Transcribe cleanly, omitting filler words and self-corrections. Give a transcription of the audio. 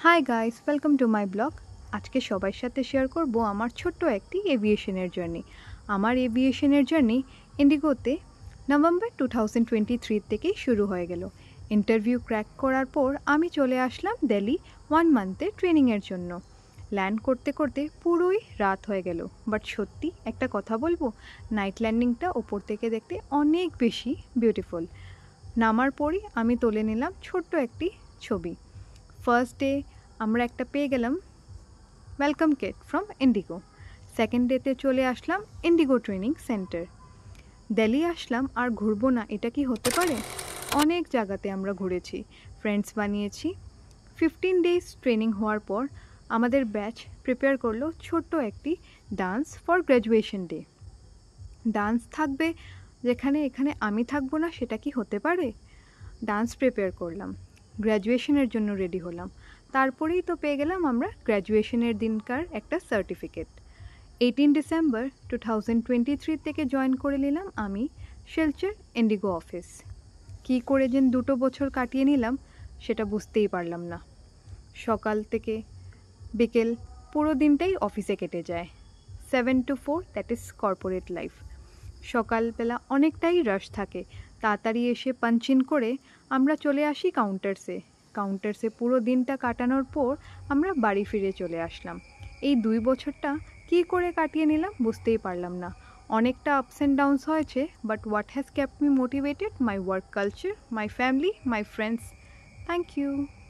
Hi guys, welcome to my blog. আজকে সবার সাথে শেয়ার করব আমার ছোট্ট একটি এভিয়েশনের জার্নি। আমার এভিয়েশনের জার্নি ইন্ডিগোতে নভেম্বর 2023 থেকেই শুরু হয়ে গেল। ইন্টারভিউ ক্র্যাক করার পর আমি চলে আসলাম দিল্লি 1 মান্থের ট্রেনিংয়ের জন্য। ল্যান্ড করতে করতে পুরোই রাত হয়ে গেল, বাট সত্যি একটা কথা বলবো, নাইট ল্যান্ডিংটা ওপর থেকে দেখতে অনেক বেশি বিউটিফুল। নামার পরই আমি তুলে নিলাম ছোট্ট একটি ছবি। ফার্স্ট ডে আমরা একটা পেয়ে গেলাম welcome kit from Indigo. Second ডেতে চলে আসলাম ইন্ডিগো ট্রেনিং সেন্টার। দিল্লি আসলাম আর ঘুরবো না, এটা কি হতে পারে? অনেক জায়গাতে আমরা ঘুরেছি, ফ্রেন্ডস বানিয়েছি। 15 ডেজ ট্রেনিং হওয়ার পর আমাদের ব্যাচ প্রিপেয়ার করলো ছোট্ট একটি dance for graduation day. Dance থাকবে যেখানে, এখানে আমি থাকবো না, সেটা কি হতে পারে? ডান্স প্রিপেয়ার করলাম, গ্র্যাজুয়েশনের জন্য রেডি হলাম। তারপরেই তো পেয়ে গেলাম আমরা গ্র্যাজুয়েশনের দিনকার একটা সার্টিফিকেট। 18 ডিসেম্বর 2023 থেকে জয়েন করে নিলাম আমি শিলচর ইন্ডিগো অফিস। কী করে যেন 2 বছর কাটিয়ে নিলাম সেটা বুঝতেই পারলাম না। সকাল থেকে বিকেল পুরো দিনটাই অফিসে কেটে যায়। 7 to 4, that is corporate life. সকালবেলা অনেকটাই রাশ থাকে, তাড়াতাড়ি এসে পাঞ্চ ইন করে আমরা চলে আসি কাউন্টার্সে পুরো দিনটা কাটানোর পর আমরা বাড়ি ফিরে চলে আসলাম। এই 2 বছরটা কী করে কাটিয়ে নিলাম বুঝতেই পারলাম না। অনেকটা আপস অ্যান্ড ডাউনস হয়েছে, but what has kept me motivated? My work culture, my family, my friends. Thank you.